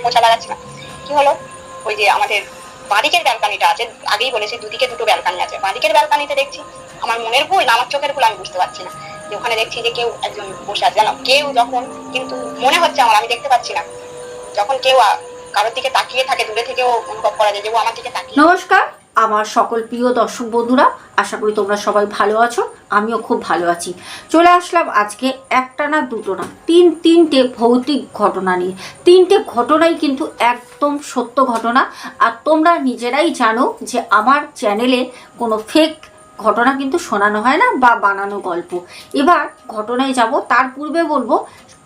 পোছা লাগাচ্ছি না, কি হলো, ওই যে আমাদের বাঁদিকের ব্যালকানিটা আছে, আগেই বলেছি দুদিকে দুটো ব্যালকানি আছে, বাঁদিকের ব্যালকানিতে দেখছি আমার মনের ভুল না আমার চোখের ভুল আমি বুঝতে পারছি না, যে ওখানে দেখছি যে কেউ একজন বসে আছে, জানো কেউ যখন, কিন্তু মনে হচ্ছে আমার, আমি দেখতে পাচ্ছি না, যখন কেউ কারোর দিকে তাকিয়ে থাকে দূরে থেকেও অনুভব করা যায় যে ও আমার দিকে তাকিয়ে। নমস্কার আমার সকল প্রিয় দর্শক বন্ধুরা, আশা করি তোমরা সবাই ভালো আছো, আমিও খুব ভালো আছি। চলে আসলাম আজকে একটা না দুটো না তিনটে ভৌতিক ঘটনা নিয়ে। তিনটে ঘটনাই কিন্তু একদম সত্য ঘটনা, আর তোমরা নিজেরাই জানো যে আমার চ্যানেলে কোনো ফেক ঘটনা কিন্তু শোনানো হয় না বা বানানো গল্প। এবার ঘটনায় যাব, তার পূর্বে বলবো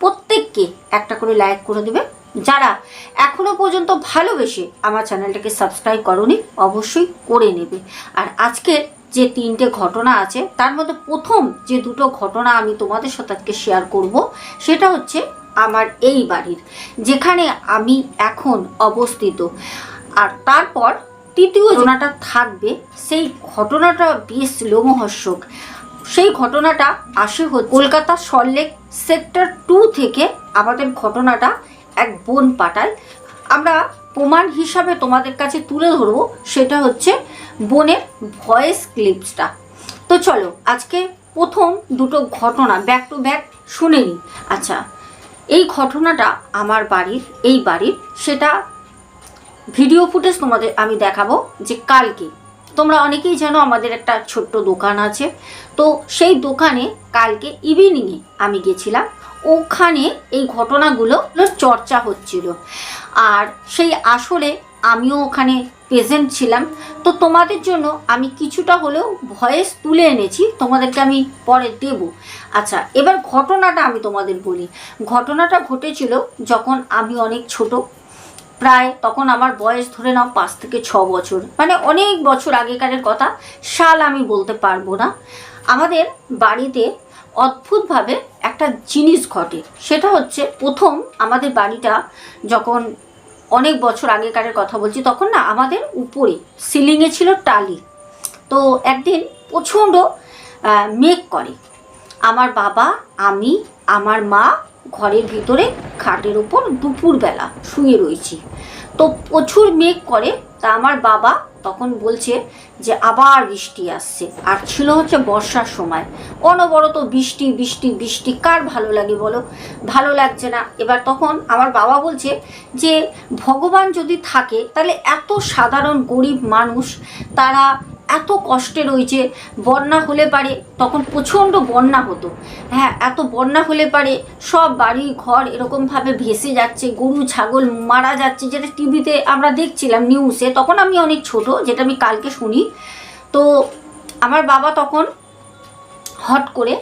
প্রত্যেককে একটা করে লাইক করে দেবে, যারা এখনো পর্যন্ত ভালোবেসে আমার চ্যানেলটাকে সাবস্ক্রাইব করোনি অবশ্যই করে নেবে। আর আজকের যে তিনটে ঘটনা আছে তার মধ্যে প্রথম যে দুটো ঘটনা আমি তোমাদের সাথে আজকে শেয়ার করব, সেটা হচ্ছে আমার এই বাড়ির, যেখানে আমি এখন অবস্থিত। আর তারপর তৃতীয় ঘটনাটা থাকবে, সেই ঘটনাটা বেশ লোমহর্ষক। সেই ঘটনাটা আসে কলকাতা সল্টলেক সেক্টর 2 থেকে। আমাদের ঘটনাটা এক বোন পাঠায়, আমরা প্রমাণ হিসাবে তোমাদের কাছে তুলে ধরবো, সেটা হচ্ছে বোনের ভয়েস ক্লিপসটা। তো চলো আজকে প্রথম দুটো ঘটনা ব্যাক টু ব্যাক শুনে নিই। আচ্ছা, এই ঘটনাটা আমার বাড়ির সেটা ভিডিও ফুটেজ তোমাদের আমি দেখাবো। যে কালকে তোমরা অনেকেই জানো আমাদের একটা ছোট্ট দোকান আছে, তো সেই দোকানে কালকে ইভিনিংয়ে আমি গেছিলাম, ওখানে এই ঘটনাগুলো চর্চা হচ্ছিল, আর সেই আসলে আমিও ওখানে প্রেজেন্ট ছিলাম। তো তোমাদের জন্য আমি কিছুটা হলেও ভয়েস তুলে এনেছি, তোমাদেরকে আমি পরে দেব। আচ্ছা, এবার ঘটনাটা আমি তোমাদের বলি। ঘটনাটা ঘটেছিল যখন আমি অনেক ছোট, প্রায় তখন আমার বয়স ধরে নাও 5 থেকে 6 বছর, মানে অনেক বছর আগেকারের কথা, সাল আমি বলতে পারবো না। আমাদের বাড়িতে অদ্ভুতভাবে একটা জিনিস ঘটে, সেটা হচ্ছে প্রথম আমাদের বাড়িটা যখন, অনেক বছর আগেকারের কথা বলছি, তখন না আমাদের উপরে সিলিংয়ে ছিল টালি। তো একদিন প্রচণ্ড মেঘ করে, আমার বাবা, আমি, আমার মা ঘরের ভিতরে খাটের ওপর দুপুরবেলা শুয়ে রয়েছি। তো প্রচুর মেঘ করে, তা আমার বাবা তখন বলছে যে আবার বৃষ্টি আসছে, আর ছিল হচ্ছে বর্ষার সময়, অনবরত বৃষ্টি বৃষ্টি বৃষ্টি, কার ভালো লাগে বলো? ভালো লাগছে না। এবার তখন আমার বাবা বলছে যে ভগবান যদি থাকে তাহলে এত সাধারণ গরিব মানুষ তারা এত কষ্টে রয়েছে, বন্যা হলে পারে, তখন প্রচণ্ড বন্যা হতো, হ্যাঁ এত বন্যা হলে পারে সব বাড়ি ঘর এরকমভাবে ভেসে যাচ্ছে, গরু ছাগল মারা যাচ্ছে, যেটা টিভিতে আমরা দেখছিলাম নিউজে, তখন আমি অনেক ছোট, যেটা আমি কালকে শুনি। তো আমার বাবা তখন হট করে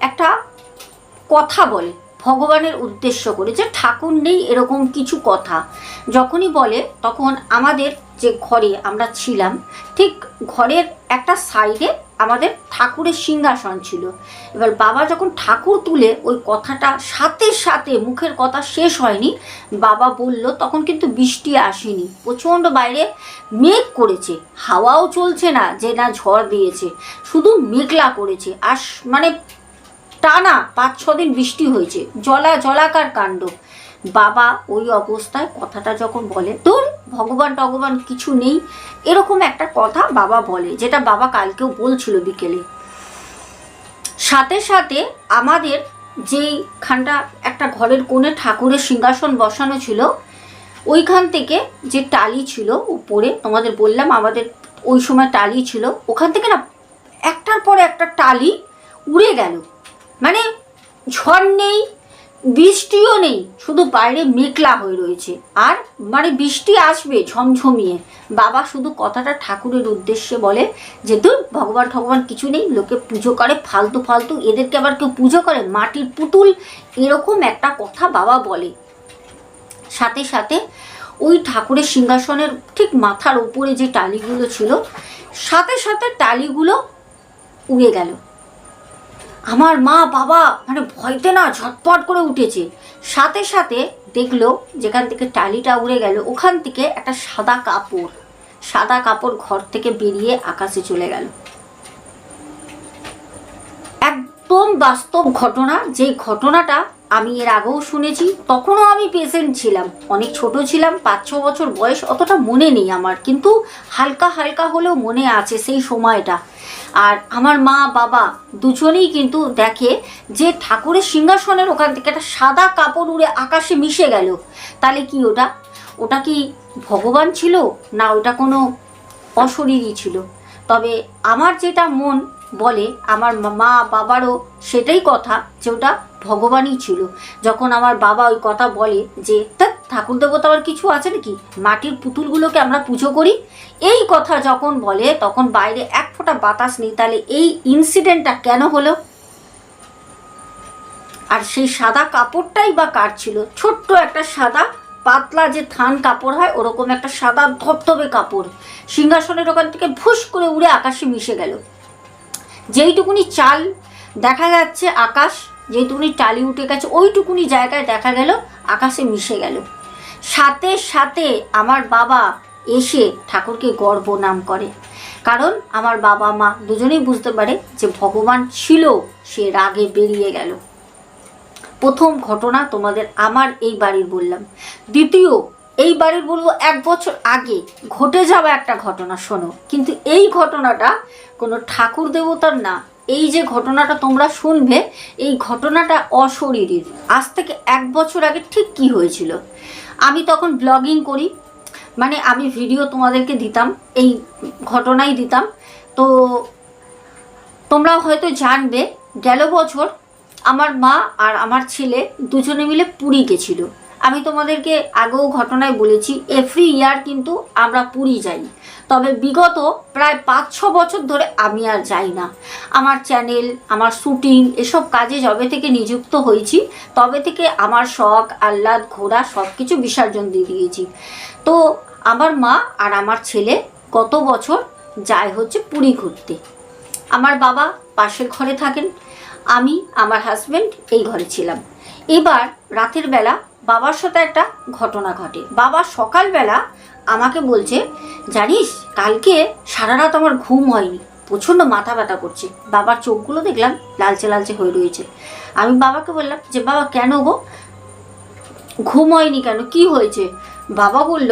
একটা কথা বলে ভগবানের উদ্দেশ্য করে, যে ঠাকুর নেই এরকম কিছু কথা যখনই বলে, তখন আমাদের যে ঘরে আমরা ছিলাম ঠিক ঘরের একটা সাইডে আমাদের ঠাকুরের সিংহাসন ছিল। এবার বাবা যখন ঠাকুর তুলে ওই কথাটা, সাথে সাথে মুখের কথা শেষ হয়নি, বাবা বলল, তখন কিন্তু বৃষ্টি আসেনি, প্রচণ্ড বাইরে মেঘ করেছে, হাওয়াও চলছে না যে না ঝড় দিয়েছে, শুধু মেঘলা করেছে, আর মানে টানা 5-6 দিন বৃষ্টি হয়েছে, জলাকার কাণ্ড। বাবা ওই অবস্থায় কথাটা যখন বলে, তোর ভগবান টগবান কিছু নেই, এরকম একটা কথা বাবা বলে, যেটা বাবা কালকেও বলছিল বিকেলে। সাথে সাথে আমাদের যেইখানটা একটা ঘরের কোণে ঠাকুরের সিংহাসন বসানো ছিল, ওইখান থেকে যে টালি ছিল উপরে, তোমাদের বললাম আমাদের ওই সময় টালি ছিল, ওখান থেকে না একটার পরে একটা টালি উড়ে গেল। মানে ঝড় নেই, বৃষ্টিও নেই, শুধু বাইরে মেঘলা হয়ে রয়েছে, আর মানে বৃষ্টি আসবে ঝমঝমিয়ে। বাবা শুধু কথাটা ঠাকুরের উদ্দেশ্যে বলে যে দূর ভগবান ঠগবান কিছু নেই, লোকে পুজো করে ফালতু ফালতু, এদেরকে আবার কেউ পুজো করে, মাটির পুতুল, এরকম একটা কথা বাবা বলে। সাথে সাথে ওই ঠাকুরের সিংহাসনের ঠিক মাথার উপরে যে টালিগুলো ছিল, সাথে সাথে টালিগুলো উড়ে গেল। আমার মা বাবা মানে ভয়তে না ঝটপট করে উঠেছে, সাথে সাথে দেখলো যেখান থেকে টালিটা উড়ে গেল ওখান থেকে একটা সাদা কাপড় ঘর থেকে বেরিয়ে আকাশে চলে গেল। একদম বাস্তব ঘটনা, যে ঘটনাটা আমি এর আগেও শুনেছি, তখনও আমি পেশেন্ট ছিলাম, অনেক ছোট ছিলাম, 5-6 বছর বয়স, অতটা মনে নেই আমার, কিন্তু হালকা হালকা হলেও মনে আছে সেই সময়টা। আর আমার মা বাবা দুজনেই কিন্তু দেখে যে ঠাকুরের সিংহাসনের ওখান থেকে একটা সাদা কাপড় উড়ে আকাশে মিশে গেল। তাহলে কি ওটা কি ভগবান ছিল, না ওটা কোনো অশরীরই ছিল? তবে আমার যেটা মন বলে, আমার মা বাবারও সেটাই কথা, যে ওটা ভগবানই ছিল। যখন আমার বাবা ওই কথা বলে যে ঠাকুর দেবতা আবার কিছু আছে নাকি, মাটির পুতুলগুলোকে আমরা পুজো করি, এই কথা যখন বলে তখন বাইরে এক ফোঁটা বাতাস নেই। তাহলে এই ইনসিডেন্টটা কেন হলো? আর সেই সাদা কাপড়টাই বা কার ছিল? ছোট্ট একটা সাদা পাতলা যে থান কাপড় হয়, ওরকম একটা সাদা ধবধবে কাপড় সিংহাসনের ওখান থেকে ফুস করে উড়ে আকাশে মিশে গেল। যেইটুকুনি চাল দেখা যাচ্ছে আকাশ, যেইটুকুনি টালি উঠে গেছে, ওইটুকুনি জায়গায় দেখা গেল আকাশে মিশে গেল। সাথে সাথে আমার বাবা এসে ঠাকুরকে গর্ব নাম করে, কারণ আমার বাবা মা দুজনেই বুঝতে পারে যে ভগবান ছিল, সে রাগে বেরিয়ে গেল। প্রথম ঘটনা তোমাদের আমার এই বাড়ির বললাম। দ্বিতীয় এই বাড়ির বলবো 1 বছর আগে ঘটে যাওয়া একটা ঘটনা, শোনো। কিন্তু এই ঘটনাটা কোনো ঠাকুর দেবতার না, এই যে ঘটনাটা তোমরা শুনবে, এই ঘটনাটা অশরীরীর। আজ থেকে 1 বছর আগে ঠিক কি হয়েছিল। আমি তখন ব্লগিং করি, মানে আমি ভিডিও তোমাদেরকে দিতাম, এই ঘটনাই দিতাম। তো তোমরা হয়তো জানবে, গেল বছর আমার মা আর আমার ছেলে দুজনে মিলে পুরী গেছিল। আমি তোমাদেরকে আগেও ঘটনায় বলেছি, এভরি ইয়ার কিন্তু আমরা পুরী যাই। তবে বিগত প্রায় 5-6 বছর ধরে আমি আর যাই না। আমার চ্যানেল, আমার শ্যুটিং, এসব কাজে যবে থেকে নিযুক্ত হয়েছি, তবে থেকে আমার শখ আহ্লাদ ঘোরা সব কিছু বিসর্জন দিয়ে দিয়েছি। তো আমার মা আর আমার ছেলে গত বছর যায় হচ্ছে পুরী ঘুরতে। আমার বাবা পাশের ঘরে থাকেন, আমি আমার হাজব্যান্ড এই ঘরে ছিলাম। এবার রাতের বেলা বাবার সাথে একটা ঘটনা ঘটে। বাবা সকালবেলা আমাকে বলছে, জানিস কালকে সারা রাত আমার ঘুম হয়নি, প্রচণ্ড মাথা ব্যথা করছে। বাবার চোখগুলো দেখলাম লালচে লালচে হয়ে রয়েছে। আমি বাবাকে বললাম যে বাবা কেন গো, ঘুম হয়নি কেন, কি হয়েছে? বাবা বলল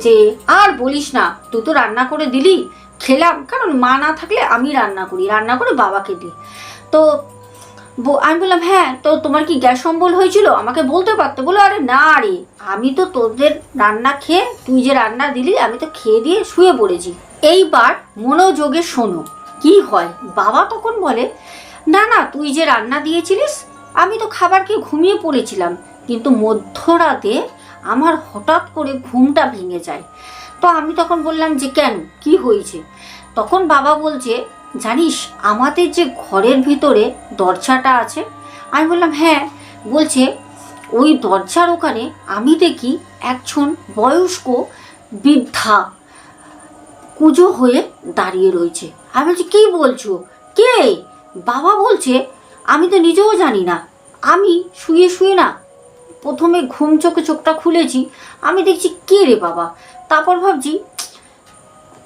যে আর বলিস না, তুই তো রান্না করে দিলি, খেলাম, কারণ মা না থাকলে আমি রান্না করি, রান্না করে বাবাকে দিই। তো আমি বললাম হ্যাঁ, তো তোমার কি গ্যাস অম্বল হয়েছিল, আমাকে বলতে পারতে। বলো আরে না রে, আমি তো তোদের রান্না খেয়ে, তুই যে রান্না দিলি আমি তো খেয়ে দিয়ে শুয়ে পড়েছি। এইবার মনোযোগে শোনো কি হয়। বাবা তখন বলে, না না, তুই যে রান্না দিয়েছিলিস আমি তো খাবার খেয়ে ঘুমিয়ে পড়েছিলাম, কিন্তু মধ্যরাতে আমার হঠাৎ করে ঘুমটা ভেঙে যায়। তো আমি তখন বললাম যে কেন, কি হয়েছে? তখন বাবা বলছে, জানিস আমাদের যে ঘরের ভিতরে দরজাটা আছে? আমি বললাম হ্যাঁ। বলছে ওই দরজার ওখানে আমি দেখি একজন বয়স্ক বৃদ্ধা কুঁজো হয়ে দাঁড়িয়ে রয়েছে। আমি বলছি কি বলছো, কে? বাবা বলছে আমি তো নিজেও জানি না, আমি শুয়ে শুয়ে না প্রথমে ঘুম চোখে চোখটা খুলেছি, আমি দেখছি কে রে বাবা। তারপর ভাবছি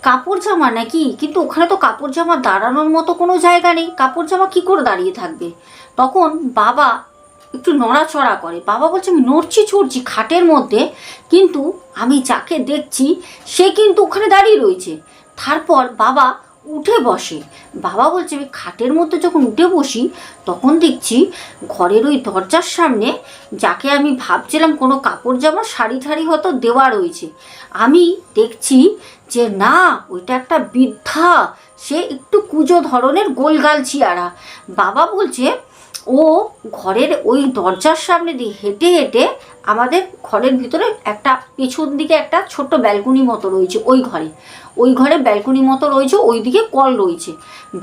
কাপড় জামা নাকি, কিন্তু ওখানে তো কাপড় জামা দাঁড়ানোর মতো কোনো জায়গা নেই, কাপড় জামা কী করে দাঁড়িয়ে থাকবে। তখন বাবা একটু নড়াচড়া করে। বাবা বলছে আমি নড়ছি চড়ছি খাটের মধ্যে, কিন্তু আমি যাকে দেখছি সে কিন্তু ওখানে দাঁড়িয়ে রয়েছে। তারপর বাবা উঠে বসে। বাবা বলছে আমি খাটের মধ্যে যখন উঠে বসি তখন দেখছি ঘরের ওই দরজার সামনে, যাকে আমি ভাবছিলাম কোনো কাপড় জামা শাড়ি ঠাড়ি হয়তো দেওয়া রয়েছে, আমি দেখছি যে না, ওইটা একটা বৃদ্ধা, সে একটু কুঁজো ধরনের গোলগাল চেহারা। বাবা বলছে ও ঘরের ওই দরজার সামনে দিয়ে হেঁটে হেঁটে আমাদের ঘরের ভিতরে একটা পেছন দিকে একটা ছোট্ট ব্যালকনি মতো রয়েছে, ওই ঘরে ব্যালকনি মতো রয়েছে, ওই দিকে কল রয়েছে।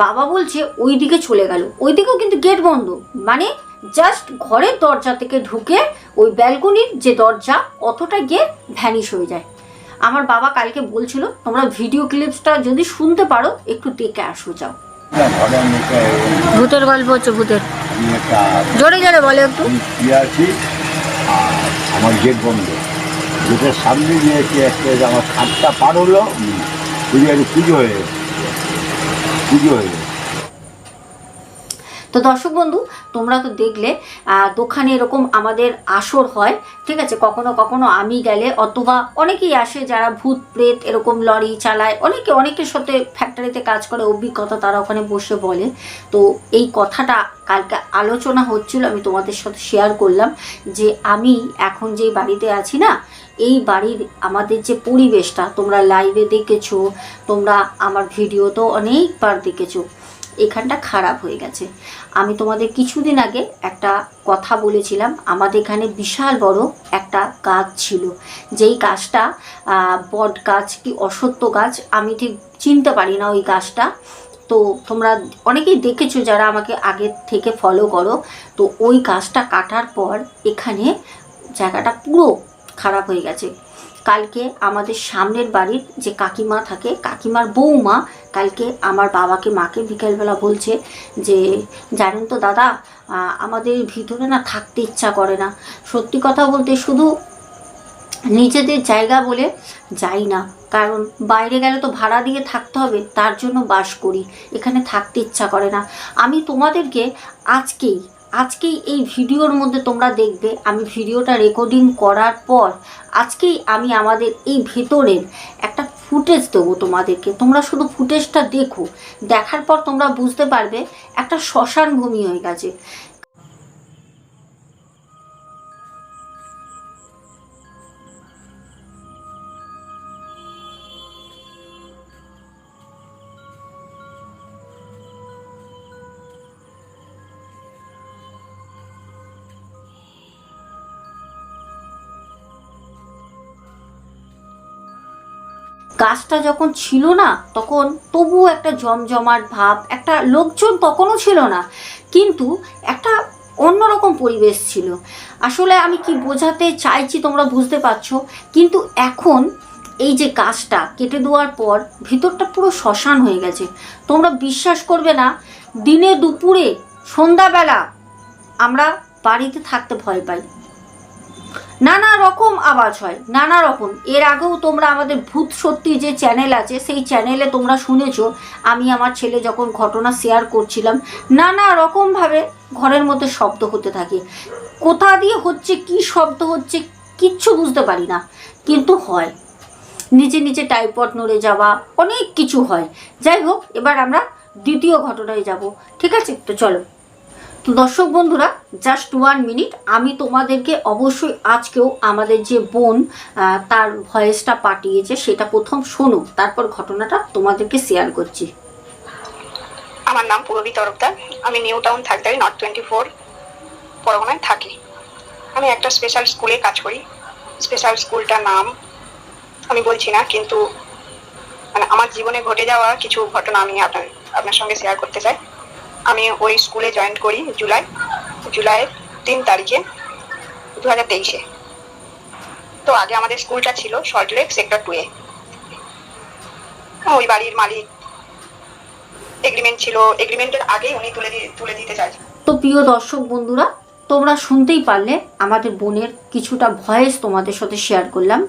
বাবা বলছে ওই দিকে চলে গেল, ওই দিকেও কিন্তু গেট বন্ধ, মানে জাস্ট ঘরের দরজা থেকে ঢুকে ওই ব্যালকনির যে দরজা অতটা গিয়ে ভ্যানিশ হয়ে যায়। আমার বাবা কালকে বলছিল, তোমরা ভিডিও ক্লিপসটা যদি শুনতে পারো একটু দেখে আসো যাও। ভূতের গল্প হচ্ছে, ভূতের, জোরে জোরে বলে একটু। আমার গেট বন্ধ, গেটের সামনে গিয়ে আমার খাটটা পার হলো, পুজো হয়ে গেছে। তো দর্শক বন্ধু, তোমরা তো দেখলে দোকানে এরকম আমাদের আসর হয়, ঠিক আছে। কখনো কখনো আমি গেলে, অথবা অনেকেই আসে যারা ভূত প্রেত এরকম লরি চালায়, অনেকের সাথে ফ্যাক্টরিতে কাজ করে, অভিজ্ঞতা তারা ওখানে বসে বলে। তো এই কথাটা কালকে আলোচনা হচ্ছিল, আমি তোমাদের সাথে শেয়ার করলাম যে আমি এখন যেই বাড়িতে আছি না, এই বাড়ির আমাদের যে পরিবেশটা তোমরা লাইভে দেখেছো, তোমরা আমার ভিডিও তো অনেকবার দেখেছো, এখানটা খারাপ হয়ে গেছে। আমি তোমাদের কিছুদিন আগে একটা কথা বলেছিলাম, আমাদের এখানে বিশাল বড় একটা গাছ ছিল, যেই গাছটা বট গাছ কি অশ্বত্থ গাছ আমি ঠিক চিনতে পারি না ওই গাছটা। তো তোমরা অনেকেই দেখেছো যারা আমাকে আগে থেকে ফলো করো। তো ওই গাছটা কাটার পর এখানে জায়গাটা পুরো খারাপ হয়ে গেছে। কালকে আমাদের সামনের বাড়ির যে কাকিমা থাকে, কাকিমার বৌমা কালকে আমার বাবাকে মাকে বিকেলবেলা বলছে যে জানেন তো দাদা, আমাদের ভিতরে না থাকতে ইচ্ছা করে না। সত্যি কথা বলতে শুধু নিজেদের জায়গা বলে যাই না, কারণ বাইরে গেলে তো ভাড়া দিয়ে থাকতে হবে, তার জন্য বাস করি, এখানে থাকতে ইচ্ছা করে না। আমি তোমাদেরকে আজকেই এই ভিডিওর মধ্যে তোমরা দেখবে, আমি ভিডিওটা রেকর্ডিং করার পর আজকেই আমি আমাদের এই ভেতরের একটা ফুটেজ দেবো তোমাদেরকে। তোমরা শুধু ফুটেজটা দেখো, দেখার পর তোমরা বুঝতে পারবে একটা শ্মশান ভূমি হয়ে গেছে। গাছটা যখন ছিল না তখন তবুও একটা জমজমাট ভাব, একটা লোকজন তখনও ছিল না, কিন্তু একটা অন্যরকম পরিবেশ ছিল। আসলে আমি কি বোঝাতে চাইছি তোমরা বুঝতে পারছো। কিন্তু এখন এই যে গাছটা কেটে দেওয়ার পর ভিতরটা পুরো শ্মশান হয়ে গেছে। তোমরা বিশ্বাস করবে না, দিনে দুপুরে সন্ধ্যাবেলা আমরা বাড়িতে থাকতে ভয় পাই, নানা রকম আওয়াজ হয়, নানা রকম। এর আগেও তোমরা আমাদের ভূত সত্যি যে চ্যানেল আছে সেই চ্যানেলে তোমরা শুনেছো, আমি আমার ছেলে যখন ঘটনা শেয়ার করছিলাম, নানা রকমভাবে ঘরের মধ্যে শব্দ হতে থাকে। কোথা দিয়ে হচ্ছে, কি শব্দ হচ্ছে কিচ্ছু বুঝতে পারি না, কিন্তু হয়। নিচে নিচে টাইপড নড়ে যাওয়া, অনেক কিছু হয়। যাই হোক, এবার আমরা দ্বিতীয় ঘটনায় যাব, ঠিক আছে? তো চলো। তো দর্শক বন্ধুরা, জাস্ট 1 মিনিট, আমি তোমাদেরকে অবশ্যই আজকেও আমাদের যে বোন তার ভয়েসটা পাঠিয়েছে সেটা প্রথম শোনো, তারপর ঘটনাটা তোমাদেরকে শেয়ার করছি। আমার নাম পূরবী তরফদার, আমি নিউ টাউন থাকদারি নর্থ 24 পরগনায় থাকি। আমি একটা স্পেশাল স্কুলে কাজ করি। স্পেশাল স্কুলটার নাম আমি বলছি না, কিন্তু মানে আমার জীবনে ঘটে যাওয়া কিছু ঘটনা আমি আপনার সঙ্গে শেয়ার করতে চাই। আমি ওই স্কুলে জয়েন করি জুলাইয়ের 3 তারিখে 2023-এ। তো আগে আমাদের স্কুলটা ছিল সল্টলেক সেক্টর 2-এ। ওই বাড়ির মালিক এগ্রিমেন্ট ছিল, এগ্রিমেন্টের আগেই উনি তুলে দিতে চাইছেন। তো প্রিয় দর্শক বন্ধুরা, তোমরা শুনতেই পারলে আমাদের বোনের কিছুটা ভয়েস তোমাদের সাথে শেয়ার করলাম।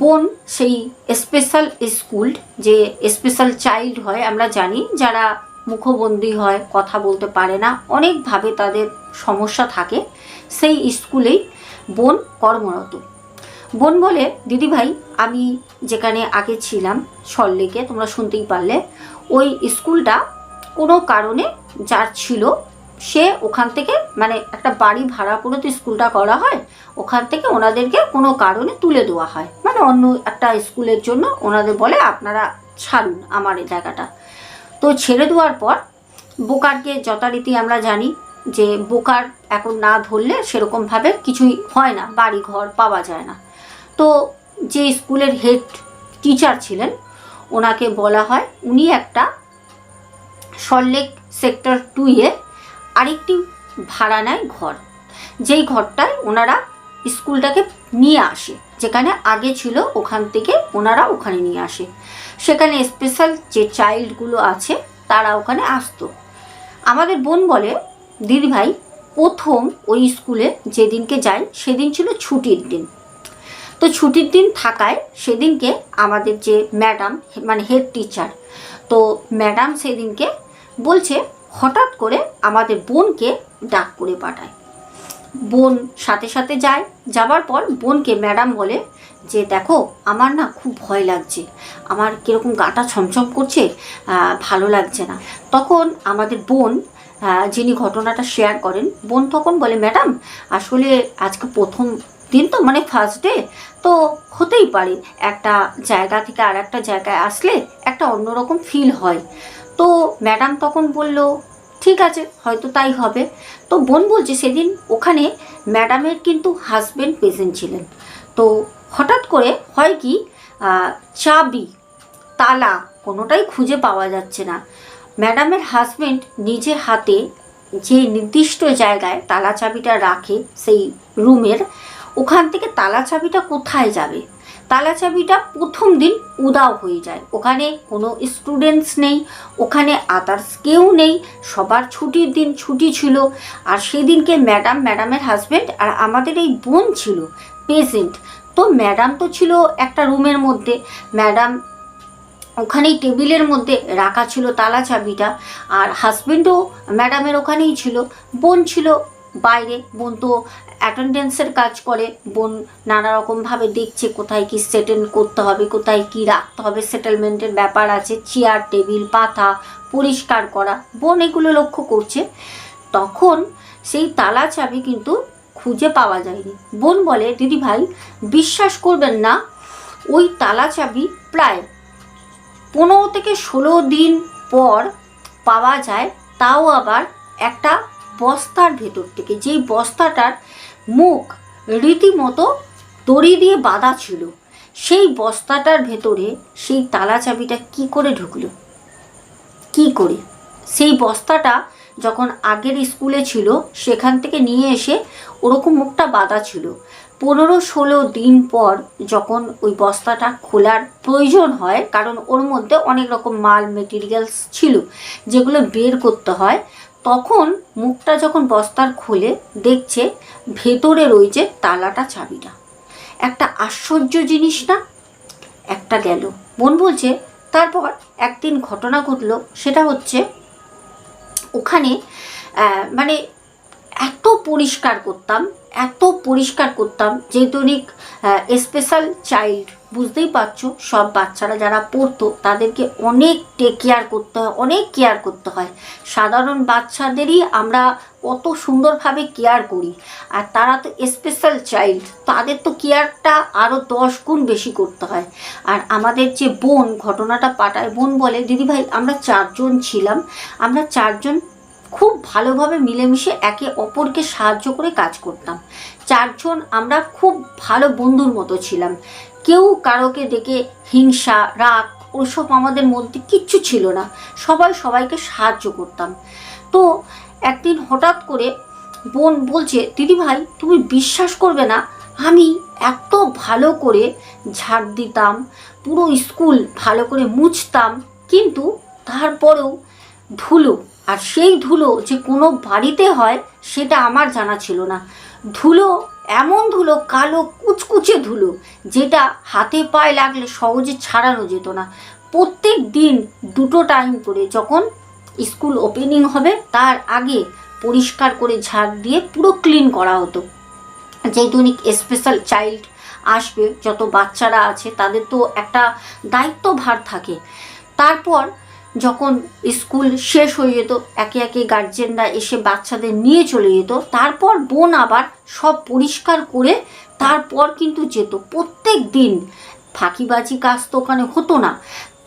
বোন সেই স্পেশাল স্কুল, যে স্পেশাল চাইল্ড হয়, আমরা জানি যারা মুখবন্দি হয়, কথা বলতে পারে না, অনেকভাবে তাদের সমস্যা থাকে, সেই স্কুলেই বোন কর্মরত। বোন বলে, দিদিভাই আমি যেখানে আগে ছিলাম সল্টলেকে, তোমরা শুনতেই পারলে, ওই স্কুলটা কোনো কারণে যার ছিল সে ওখান থেকে, মানে একটা বাড়ি ভাড়া করে তো স্কুলটা করা হয়, ওখান থেকে ওনাদেরকে কোনো কারণে তুলে দেওয়া হয়, মানে অন্য একটা স্কুলের জন্য ওনাদের বলে আপনারা ছাড়ুন আমার এই জায়গাটা। তো ছেড়ে দেওয়ার পর বোকারকে যথারীতি আমরা জানি যে বোকার এখন না ধরলে সেরকমভাবে কিছুই হয় না, বাড়ি ঘর পাওয়া যায় না। তো যে স্কুলের হেড টিচার ছিলেন ওনাকে বলা হয়, উনি একটা সল্টলেক সেক্টর 2-এ আরেকটি ভাড়া নেয় ঘর, যেই ঘরটায় ওনারা স্কুলটাকে নিয়ে আসে, যেখানে আগে ছিল ওখান থেকে ওনারা ওখানে নিয়ে আসে। সেখানে স্পেশাল যে চাইল্ডগুলো আছে তারা ওখানে আসতো। আমাদের বোন বলে, দিদিভাই প্রথম ওই স্কুলে যেদিনকে যাই সেদিন ছিল ছুটির দিন। তো ছুটির দিন থাকায় সেদিনকে আমাদের যে ম্যাডাম, মানে হেড টিচার, তো ম্যাডাম সেদিনকে বলছে হঠাৎ করে আমাদের বোনকে ডাক করে পাঠায়। বোন সাথে সাথে যায়। যাবার পর বোনকে ম্যাডাম বলে যে দেখো আমার না খুব ভয় লাগছে, আমার কীরকম গাটা ছমছম করছে, ভালো লাগছে না। তখন আমাদের বোন যিনি ঘটনাটা শেয়ার করেন, বোন তখন বলে ম্যাডাম আসলে আজকে প্রথম দিন তো, মানে ফার্স্ট ডে, তো হতেই পারে একটা জায়গা থেকে আর একটা জায়গায় আসলে একটা অন্যরকম ফিল হয়। তো ম্যাডাম তখন বলল ঠিক আছে, হয়তো তাই হবে। তো বোন বলছে সেদিন ওখানে ম্যাডামের কিন্তু হাজব্যান্ড প্রেজেন্ট ছিলেন। তো হঠাৎ করে হয় কি, চাবি তালা কোনোটাই খুঁজে পাওয়া যাচ্ছে না। ম্যাডামের হাজব্যান্ড নিজে হাতে যে নির্দিষ্ট জায়গায় তালা চাবিটা রাখে সেই রুমের, ওখান থেকে তালা চাবিটা কোথায় যাবে? তালা চাবিটা প্রথম দিন উধাও হয়ে যায়। ওখানে কোনো স্টুডেন্টস নেই, ওখানে আদার্স কেউ নেই, সবার ছুটির দিন, ছুটি ছিল। আর সেদিনকে ম্যাডামের হাজব্যান্ড আর আমাদের এই বোন ছিল পেশেন্ট। তো ম্যাডাম তো ছিল একটা রুমের মধ্যে, ম্যাডাম ওখানেই টেবিলের মধ্যে রাখা ছিল তালা চাবিটা, আর হাজব্যান্ডও ম্যাডামের ওখানেই ছিল। বোন ছিল বাইরে, বোন তো অ্যাটেন্ডেন্সের কাজ করে, বোন নানা রকমভাবে দেখছে কোথায় কি সেটেল করতে হবে, কোথায় কি রাখতে হবে, সেটেলমেন্টের ব্যাপার আছে, চেয়ার টেবিল পাতা পরিষ্কার করা, বোন এগুলো লক্ষ্য করছে। তখন সেই তালা চাবি কিন্তু খুঁজে পাওয়া যায়নি। বোন বলে দিদি ভাই বিশ্বাস করবেন না, ওই তালা চাবি প্রায় 15 থেকে 16 দিন পর পাওয়া যায়, তাও আবার একটা বস্তার ভেতর থেকে, যেই বস্তাটার মুখ রীতিমতো দড়ি দিয়ে বাঁধা ছিল। সেই বস্তাটার ভেতরে সেই তালা চাবিটা কি করে ঢুকলো, কি করে? সেই বস্তাটা যখন আগের স্কুলে ছিল সেখান থেকে নিয়ে এসে ওরকম মুখটা বাঁধা ছিল। 15-16 দিন পর যখন ওই বস্তাটা খোলার প্রয়োজন হয়, কারণ ওর মধ্যে অনেক রকম মাল মেটেরিয়ালস ছিল যেগুলো বের করতে হয়, তখন মুখটা যখন বস্তার খোলে দেখছে ভেতরে রয়েছে তালাটা চাবিটা। একটা আশ্চর্য জিনিস না? একটা গেল। বোন বলছে তারপর একদিন ঘটনা ঘটলো, সেটা হচ্ছে ওখানে মানে এত পরিষ্কার করতাম যেহেতু স্পেশাল চাইল্ড, বুঝতেই পারছো, সব বাচ্চারা যারা পড়তো তাদেরকে অনেক কেয়ার করতে হয়। সাধারণ বাচ্চাদেরই আমরা কত সুন্দরভাবে কেয়ার করি, আর তারা তো স্পেশাল চাইল্ড, তাদের তো কেয়ারটা আরও 10 গুণ বেশি করতে হয়। আর আমাদের যে বোন ঘটনাটা পাঠায়, বোন বলে দিদিভাই আমরা 4 জন ছিলাম, আমরা 4 জন খুব ভালোভাবে মিলেমিশে একে অপরকে সাহায্য করে কাজ করতাম। 4 জন আমরা খুব ভালো বন্ধুর মতো ছিলাম, কেউ কারোকে দেখে হিংসা রাগ ওসব আমাদের মধ্যে কিচ্ছু ছিল না, সবাই সবাইকে সাহায্য করতাম। তো একদিন হঠাৎ করে বোন বলছে দিদিভাই তুমি বিশ্বাস করবে না, আমি এত ভালো করে ঝাড় দিতাম, পুরো স্কুল ভালো করে মুছতাম, কিন্তু তারপরেও ধুলো, আর সেই ধুলো যে কোনো বাড়িতে হয় সেটা আমার জানা ছিল না। ধুলো এমন ধুলো, কালো কুচকুচে ধুলো, যেটা হাতে পায়ে লাগলে সহজে ছাড়ানো যেত না। প্রত্যেক দিন 2টো টাইম করে যখন স্কুল ওপেনিং হবে তার আগে পরিষ্কার করে ঝাড় দিয়ে পুরো ক্লিন করা হতো। যেহেতু স্পেশাল চাইল্ড আসবে, যত বাচ্চারা আছে তাদের তো একটা দায়িত্বভার থাকে। তারপর যখন স্কুল শেষ হয়ে যেত একে একে গার্জেনরা এসে বাচ্চাদের নিয়ে চলে যেত, তারপর বোন আবার সব পরিষ্কার করে তারপর কিন্তু যেত। প্রত্যেক দিন ফাঁকিবাজি কাজ তো ওখানে হতো না।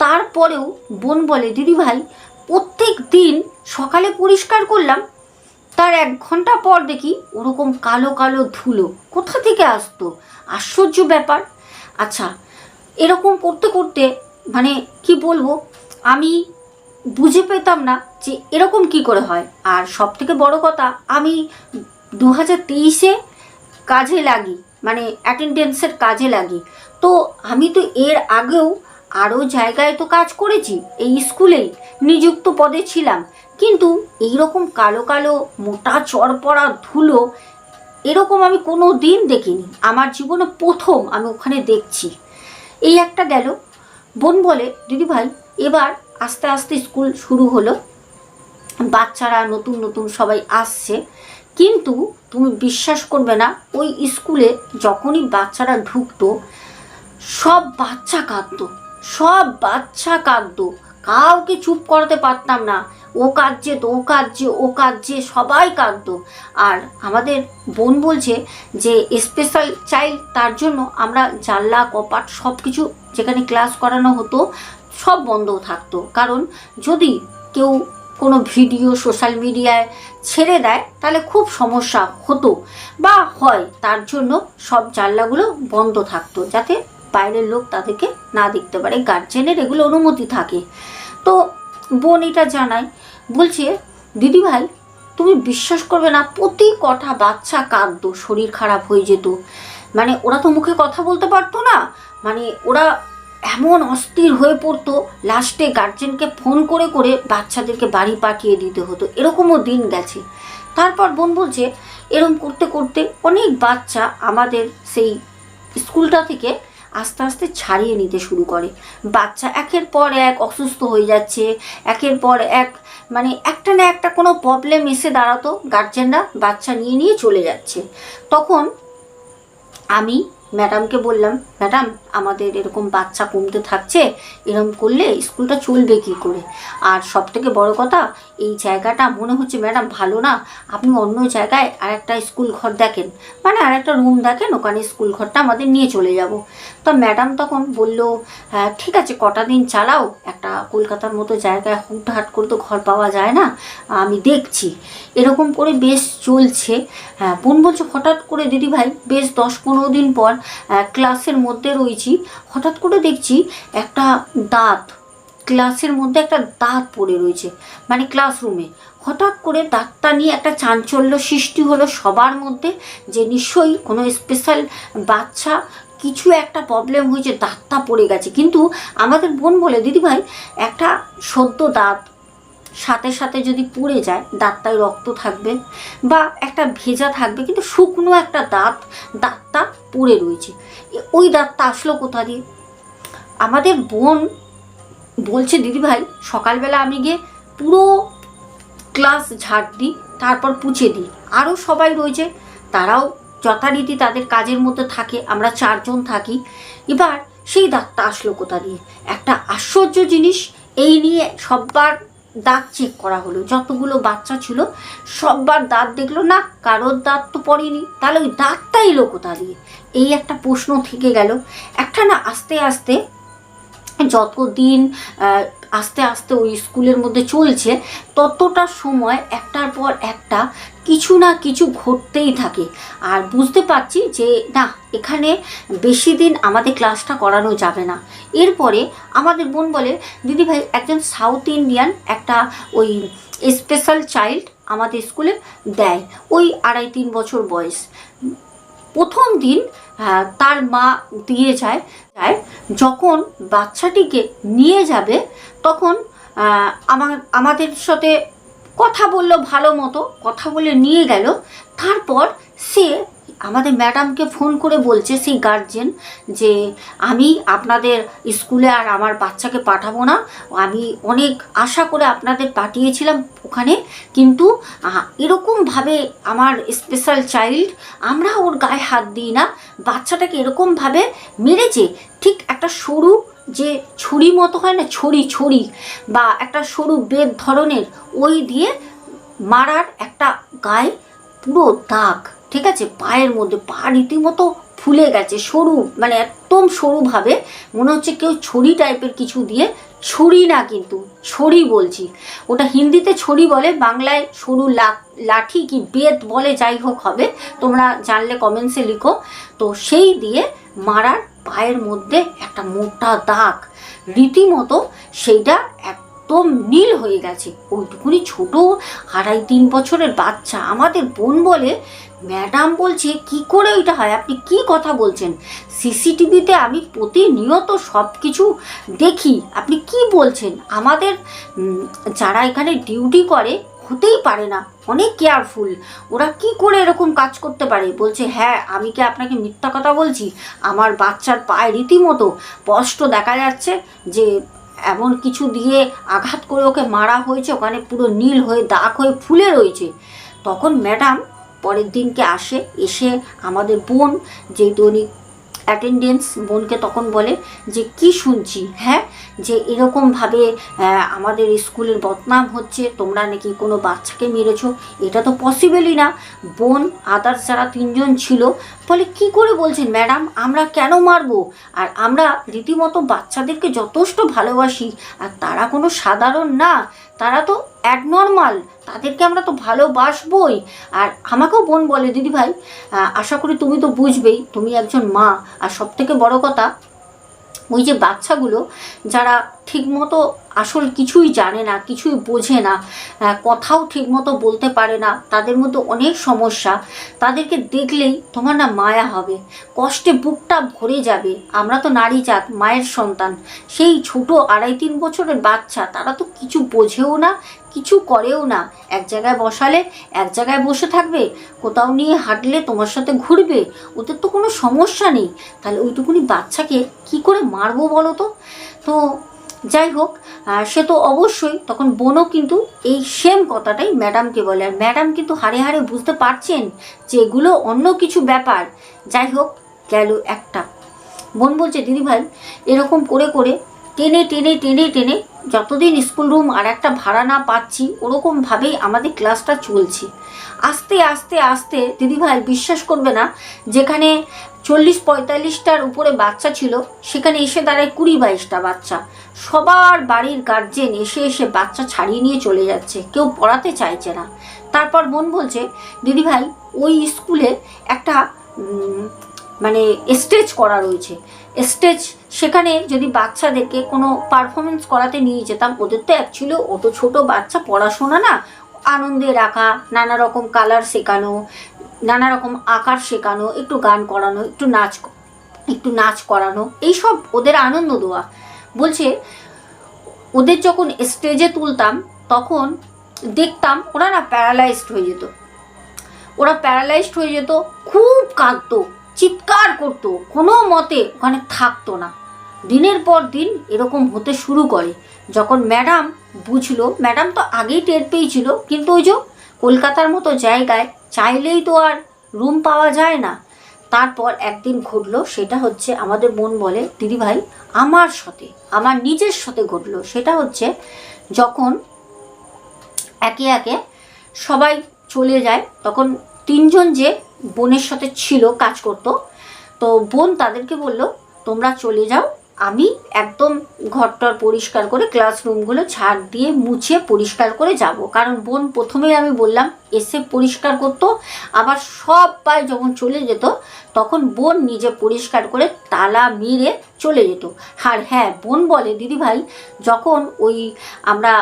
তারপরেও বোন বলে দিদিভাই প্রত্যেক দিন সকালে পরিষ্কার করলাম, তার 1 ঘন্টা পর দেখি ওরকম কালো কালো ধুলো কোথা থেকে আসতো, আশ্চর্য ব্যাপার। আচ্ছা, এরকম করতে করতে মানে কি বলবো, আমি বুঝে পেতাম না যে এরকম কি করে হয়। আর সব থেকে বড় কথা, আমি 2023-এ কাজে লাগি, মানে অ্যাটেন্ডেন্সের কাজে লাগি। তো আমি তো এর আগেও আরও জায়গায় তো কাজ করেছি, এই স্কুলেই নিযুক্ত পদে ছিলাম, কিন্তু এইরকম কালো কালো মোটা চড়পড়া ধুলো এরকম আমি কোনো দিন দেখিনি। আমার জীবনে প্রথম আমি ওখানে দেখছি। এই একটা গেল। বোন বলে দিদিভাই এবার আস্তে আস্তে স্কুল শুরু হলো, বাচ্চারা নতুন নতুন সবাই আসছে, কিন্তু তুমি বিশ্বাস করবে না, ওই স্কুলে যখনই বাচ্চারা ঢুকতো সব বাচ্চা কাঁদতো, সব বাচ্চা কাঁদতো, কাউকে চুপ করাতে পারতাম না, ও কাঁদছে তো ও কাঁদছে, ও কাঁদছে, সবাই কাঁদতো। আর আমাদের বোন বলছে যে স্পেশাল চাইল্ড, তার জন্য আমরা জানলা কপাট সব কিছু যেখানে ক্লাস করানো হতো সব বন্ধ থাকতো, কারণ যদি কেউ কোনো ভিডিও সোশ্যাল মিডিয়ায় ছেড়ে দেয় তাহলে খুব সমস্যা হতো বা হয়, তার জন্য সব জানলাগুলো বন্ধ থাকতো যাতে বাইরের লোক তাদেরকে না দেখতে পারে, গার্জেনের এগুলো অনুমতি থাকে। তো বোন এটা জানায়, বলছে দিদিভাই তুমি বিশ্বাস করবে না, প্রতি কটা বাচ্চা কাঁদতো, শরীর খারাপ হয়ে যেত, মানে ওরা তো মুখে কথা বলতে পারতো না, মানে ওরা এমন অস্থির হয়ে পড়তো, লাস্টে গার্জেনকে ফোন করে করে বাচ্চাদেরকে বাড়ি পাঠিয়ে দিতে হতো, এরকমও দিন গেছে। তারপর বোন বলছে এরকম করতে করতে অনেক বাচ্চা আমাদের সেই স্কুলটা থেকে আস্তে আস্তে ছাড়িয়ে নিতে শুরু করে, বাচ্চা একের পর এক অসুস্থ হয়ে যাচ্ছে, একের পর এক মানে একটা না একটা কোনো প্রবলেম এসে দাঁড়াতো, গার্জেনরা বাচ্চা নিয়ে নিয়ে চলে যাচ্ছে। তখন আমি ম্যাডামকে বললাম, ম্যাডাম আমাদের এরকম বাচ্চা কমতে থাকছে, এরকম করলে স্কুলটা চলবে কী করে? আর সবথেকে বড় কথা, এই জায়গাটা মনে হচ্ছে ম্যাডাম ভালো না, আপনি অন্য জায়গায় আর একটা স্কুল ঘর দেখেন, মানে আর একটা রুম দেখেন, ওখানে স্কুল ঘরটা আমাদের নিয়ে চলে যাব। তো ম্যাডাম তখন বলল, হ্যাঁ ঠিক আছে কটা দিন চালাও, একটা কলকাতার মতো জায়গায় হুটহাট করে তো ঘর পাওয়া যায় না, আমি দেখছি। এরকম করে বেশ চলছে। হ্যাঁ বোন বলছে হঠাৎ করে দিদিভাই বেশ 10-15 দিন পর ক্লাসের মধ্যে রয়েছি, হঠাৎ করে দেখছি একটা দাঁত, ক্লাসের মধ্যে একটা দাঁত পড়ে রয়েছে, মানে ক্লাসরুমে হঠাৎ করে দাঁতটা নিয়ে একটা চাঞ্চল্য সৃষ্টি হলো সবার মধ্যে, যে নিশ্চয়ই কোনো স্পেশাল বাচ্চা কিছু একটা প্রবলেম হয়েছে, দাঁতটা পড়ে গেছে। কিন্তু আমাদের বোন বলে দিদিভাই একটা সদ্য দাঁত সাথে সাথে যদি পুড়ে যায় দাঁতটায় রক্ত থাকবে বা একটা ভেজা থাকবে, কিন্তু শুকনো একটা দাঁতটা পুড়ে রয়েছে, ওই দাঁতটা আসলো কোথা দিয়ে? আমাদের বোন বলছে দিদিভাই সকালবেলা আমি গিয়ে পুরো ক্লাস ঝাড় দিই, তারপর পুছে দিই, আরও সবাই রয়েছে তারাও যথারীতি তাদের কাজের মধ্যে থাকে, আমরা 4 জন থাকি। এবার সেই দাঁতটা আসলো কোথা দিয়ে? একটা আশ্চর্য জিনিস, এই নিয়ে সববার দাঁত চেক করা হলো, যতগুলো বাচ্চা ছিল সববার দাঁত দেখলো না, কারোর দাঁত তো পড়েনি, তাহলে ওই দাঁতটা এলো কোথা দিয়ে? এই একটা প্রশ্ন থেকে গেল। একটা না আস্তে আস্তে যতদিন আস্তে আস্তে ওই স্কুলের মধ্যে চলছে, ততটা সময় একটার পর একটা কিছু না কিছু ঘটতেই থাকে। আর বুঝতে পারছি যে না, এখানে বেশি দিন আমাদের ক্লাসটা করানো যাবে না। এরপরে আমাদের বোন বলে দিদিভাই একজন সাউথ ইন্ডিয়ান একটা ওই স্পেশাল চাইল্ড আমাদের স্কুলে দেয়, ওই 2.5-3 বছর বয়স। প্রথম দিন তার মা দিয়ে যায়, যখন বাচ্চাটিকে নিয়ে যাবে তখন আমাদের সাথে কথা বললো, ভালো মতো কথা বলে নিয়ে গেল। তারপর সে আমাদের ম্যাডামকে ফোন করে বলছে সেই গার্জেন যে আমি আপনাদের স্কুলে আর আমার বাচ্চাকে পাঠাবো না, আমি অনেক আশা করে আপনাদের পাঠিয়েছিলাম ওখানে, কিন্তু এরকমভাবে আমার স্পেশাল চাইল্ড, আমরা ওর গায়ে হাত দিই না, বাচ্চাটাকে এরকমভাবে মেরেছে, ঠিক একটা সরু যে ছুরি মতো হয় না, ছড়ি বা একটা সরু বেত ধরনের, ওই দিয়ে মারার একটা গায়ে পুরো দাগ, ঠিক আছে, পায়ের মধ্যে পা রীতিমতো ফুলে গেছে, সরু মানে একদম সরুভাবে মনে হচ্ছে কেউ ছড়ি টাইপের কিছু দিয়ে, ছুরি না কিন্তু ছড়ি বলছি, ওটা হিন্দিতে ছড়ি বলে, বাংলায় সরু লাঠি কি বেত বলে, যাই হোক হবে, তোমরা জানলে কমেন্টসে লিখো। তো সেই দিয়ে মারার পায়ের মধ্যে একটা মোটা দাগ, রীতিমতো সেইটা একদম নীল হয়ে গেছে, ওইটুকুনি ছোট 2.5-3 বছরের বাচ্চা। আমাদের বোন বলে ম্যাডাম বলছে কি করে ওইটা হয়, আপনি কি কথা বলছেন? সিসিটিভিতে আমি প্রতিনিয়ত সব কিছু দেখি, আপনি কি বলছেন? আমাদের যারা এখানে ডিউটি করে হতেই পারে না, অনেক কেয়ারফুল, ওরা কি করে এরকম কাজ করতে পারে? বলছে হ্যাঁ আমি কি আপনাকে মিথ্যা কথা বলছি, আমার বাচ্চার পায়ে রীতিমতো স্পষ্ট দেখা যাচ্ছে যে এমন কিছু দিয়ে আঘাত করে ওকে মারা হয়েছে, ওখানে পুরো নীল হয়ে দাগ হয়ে ফুলে রয়েছে। তখন ম্যাডাম পরের দিনকে এসে আমাদের বোন, যেহেতু উনি অ্যাটেন্ডেন্স, বোনকে তখন বলে যে কি শুনছি, হ্যাঁ, যে এরকমভাবে আমাদের স্কুলের বদনাম হচ্ছে, তোমরা নাকি কোনো বাচ্চাকে মেরেছো, এটা তো পসিবলই না। বোন আদার্স যারা 3 জন ছিল বলে কি করে বলছেন ম্যাডাম, আমরা কেন মারবো, আর আমরা রীতিমতো বাচ্চাদেরকে যথেষ্ট ভালোবাসি, আর তারা কোনো সাধারণ না, তারা তো অ্যাবনর্মাল, তাদেরকে আমরা তো ভালোবাসবই। আর আমাকেও বোন বলে দিদিভাই, আশা করি তুমি তো বুঝবেই, তুমি একজন মা, আর সবথেকে বড় কথা ওই যে বাচ্চাগুলো যারা ঠিকমতো আসল কিছুই জানে না, কিছুই বোঝে না, কথাও ঠিকমতো বলতে পারে না, তাদের মধ্যে অনেক সমস্যা, তাদেরকে দেখলেই তোমার না মায়া হবে, কষ্টে বুকটা ভরে যাবে। আমরা তো নারী জাত, মায়ের সন্তান, সেই ছোট 2.5-3 বছরের বাচ্চা, তারা তো কিছু বোঝেও না, কিছু করেও না। এক জায়গায় বসালে এক জায়গায় বসে থাকবে, কোথাও নিয়ে হাঁটলে তোমার সাথে ঘুরবে, ওদের তো কোনো সমস্যা নেই, তাহলে ওইটুকুনি বাচ্চাকে কি করে মারবো বলো তো। তো যাই হোক, সে তো অবশ্যই তখন বোনও কিন্তু এই সেম কথাটাই ম্যাডামকে বলে, আর ম্যাডাম কিন্তু হাড়ে হাড়ে বুঝতে পারছেন যে এগুলো অন্য কিছু ব্যাপার। যাই হোক, গেল একটা। বোন বলছে দিদিভাই এরকম করে করে টেনে টেনে টেনে টেনে যতদিন স্কুল রুম আর একটা ভাড়া না পাচ্ছি, ওরকমভাবেই আমাদের ক্লাসটা চলছে। আস্তে আস্তে আস্তে দিদিভাই বিশ্বাস করবে না, যেখানে 40-45টার উপরে বাচ্চা ছিল, সেখানে এসে দাঁড়ায় 20-22টা বাচ্চা। সবার বাড়ির গার্জেন এসে এসে বাচ্চা ছাড়িয়ে নিয়ে চলে যাচ্ছে, কেউ পড়াতে চাইছে না। তারপর বোন বলছে দিদিভাই ওই স্কুলে একটা মানে স্টেজ করা রয়েছে, স্টেজ, সেখানে যদি বাচ্চাদেরকে কোনো পারফরমেন্স করাতে নিয়ে যেতাম, ওদের তো অ্যাকচুয়ালি অত ছোট বাচ্চা, পড়াশোনা না, আনন্দে রাখা, নানা রকম কালার শেখানো, নানা রকম আকার শেখানো, একটু গান করানো, একটু নাচ করানো, এইসব ওদের আনন্দ দেওয়া। বলছে ওদের যখন স্টেজে তুলতাম তখন দেখতাম ওরা না প্যারালাইজড হয়ে যেত, খুব কাঁদতো, চিৎকার করতো, কোনো মতে ওখানে থাকতো না। দিনের পর দিন এরকম হতে শুরু করে। যখন ম্যাডাম বুঝলো, ম্যাডাম তো আগেই টের পেয়েছিল, কিন্তু ওই যে কলকাতার মতো জায়গায় চাইলেই তো আর রুম পাওয়া যায় না। তারপর একদিন ঘটলো, সেটা হচ্ছে আমাদের বোন বলে দিদিভাই আমার নিজের সাথে ঘটলো। সেটা হচ্ছে যখন একে একে সবাই চলে যায়, তখন 3 জন যে বোনের সাথে ছিল কাজ করতো, তো বোন তাদেরকে বলল তোমরা চলে যাও, আমি একদম ঘরটর পরিষ্কার করে ক্লাসরুমগুলো ঝাড় দিয়ে মুছে পরিষ্কার করে যাব। কারণ বোন প্রথমেই আমি বললাম এসে পরিষ্কার করতো, আবার সবাই যখন চলে যেত তখন বোন নিজে পরিষ্কার করে তালা মেরে চলে যেত। আর হ্যাঁ, বোন বলে দিদিভাই যখন ওই আমরা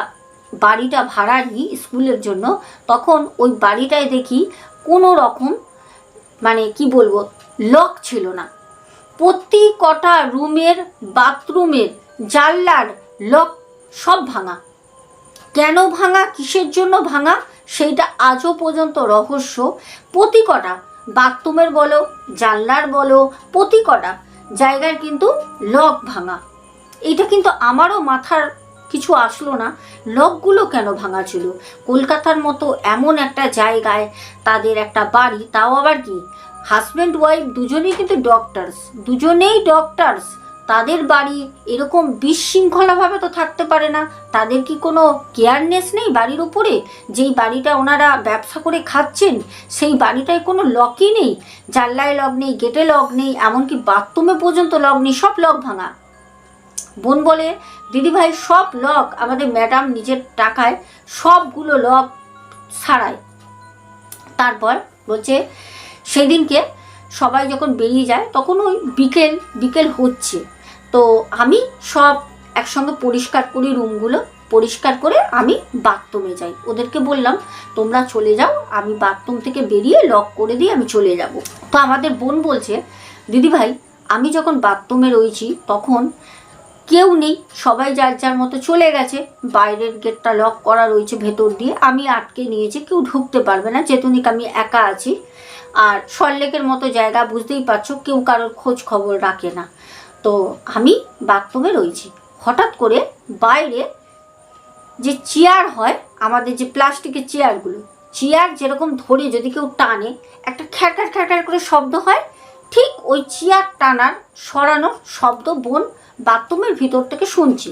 বাড়িটা ভাড়া নিই স্কুলের জন্য, তখন ওই বাড়িটায় দেখি কোনো রকম মানে কি বলবো লক ছিল না, প্রতি কটা রুমের বাথরুমের জানলার লক সব ভাঙা। কেন ভাঙা, কিসের জন্য ভাঙা, সেইটা আজও পর্যন্ত রহস্য। প্রতি কটা বাথরুমের বলো, জানলার বলো, প্রতি কটা জায়গায় কিন্তু লক ভাঙা। এইটা কিন্তু আমারও মাথার কিছু আসলো না, লকগুলো কেন ভাঙা ছিল। কলকাতার মতো এমন একটা জায়গায় তাদের একটা বাড়ি, তাও আবার কি হাজব্যান্ড ওয়াইফ দুজনেই কিন্তু ডক্টরস, তাদের বাড়ি এরকম বিশৃঙ্খলাভাবে তো থাকতে পারে না। তাদের কি কোনো কেয়ারনেস নেই বাড়ির উপরে? যেই বাড়িটা ওনারা ব্যবসা করে খাচ্ছেন সেই বাড়িটায় কোনো লকই নেই, জানলায় লক নেই, গেটে লক নেই, এমনকি বাথরুমে পর্যন্ত লক নেই, সব লক ভাঙা। বোন বলে দিদিভাই সব লক আমাদের ম্যাডাম নিজের টাকায় সবগুলো লক সারায়। তারপর বলছে সেদিনকে সবাই যখন বেরিয়ে যায় তখন ওই বিকেল হচ্ছে, তো আমি সব একসঙ্গে পরিষ্কার করি, রুমগুলো পরিষ্কার করে আমি বাথরুমে যাই। ওদেরকে বললাম তোমরা চলে যাও, আমি বাথরুম থেকে বেরিয়ে লক করে দিয়ে আমি চলে যাব। তো আমাদের বোন বলছে দিদিভাই আমি যখন বাথরুমে রয়েছি তখন কেউ নেই, সবাই যার যার মতো চলে গেছে, বাইরের গেটটা লক করা রয়েছে, ভেতর দিয়ে আমি আটকে নিয়েছি, কেউ ঢুকতে পারবে না, যেহেতু আমি একা আছি। আর সল্লেকের মতো জায়গা, বুঝতেই পারছো, কেউ কারোর খোঁজ খবর রাখে না। তো আমি বাথরুমে রয়েছি, হঠাৎ করে বাইরে যে চেয়ার হয়, আমাদের যে প্লাস্টিকের চেয়ারগুলো, চেয়ার যেরকম ধরে যদি কেউ টানে একটা খ্যারখ্যার খ্যারখ্যার করে শব্দ হয়, ঠিক ওই চেয়ার টানার সরানোর শব্দ বোন বাথরুমের ভিতর থেকে শুনছে।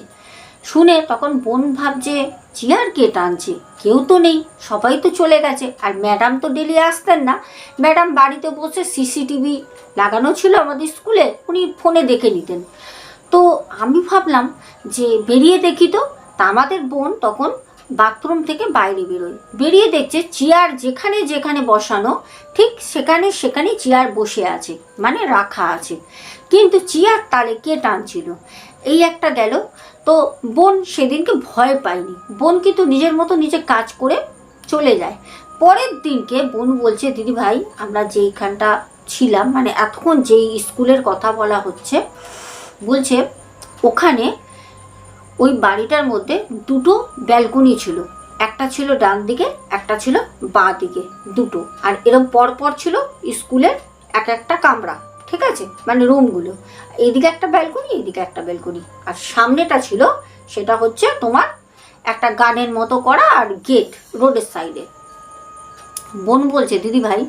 শুনে তখন বোন ভাবছে চেয়ার কে টানছে, কেউ তো নেই, সবাই তো চলে গেছে। আর ম্যাডাম তো ডেলি আসতেন না, ম্যাডাম বাড়িতে বসে সিসিটিভি লাগানো ছিল আমাদের স্কুলে, উনি ফোনে দেখে নিতেন। তো আমি ভাবলাম যে বেরিয়ে দেখি তো। তা আমাদের বোন তখন বাথরুম থেকে বাইরে বেরোয়, বেরিয়ে দেখছে চেয়ার যেখানে যেখানে বসানো ঠিক সেখানেই চেয়ার বসে আছে, মানে রাখা আছে, কিন্তু চেয়ার তালে কে টানছিল এই একটা গেল। তো বোন সেদিনকে ভয় পায়নি, বোন কিন্তু নিজের মতো নিজে কাজ করে চলে যায়। পরের দিনকে বোন বলছে দিদি ভাই আমরা যেইখানটা ছিলাম, মানে এতক্ষণ যেই স্কুলের কথা বলা হচ্ছে, বলছে ওখানে ওই বাড়িটার মধ্যে দুটো ব্যালকনি ছিল, একটা ছিল ডান দিকে একটা ছিল বাঁ দিকে, দুটো। আর এরকম পরপর ছিল স্কুলের এক একটা কামরা, ঠিক আছে, মানে রুমগুলো, এইদিকে একটা ব্যালকনি এইদিকে একটা ব্যালকনি, আর সামনেটা ছিল সেটা হচ্ছে তোমার একটা গার্ডেন মতো করা আর গেট রোডের সাইডে। বোন বলছে দিদি ভাই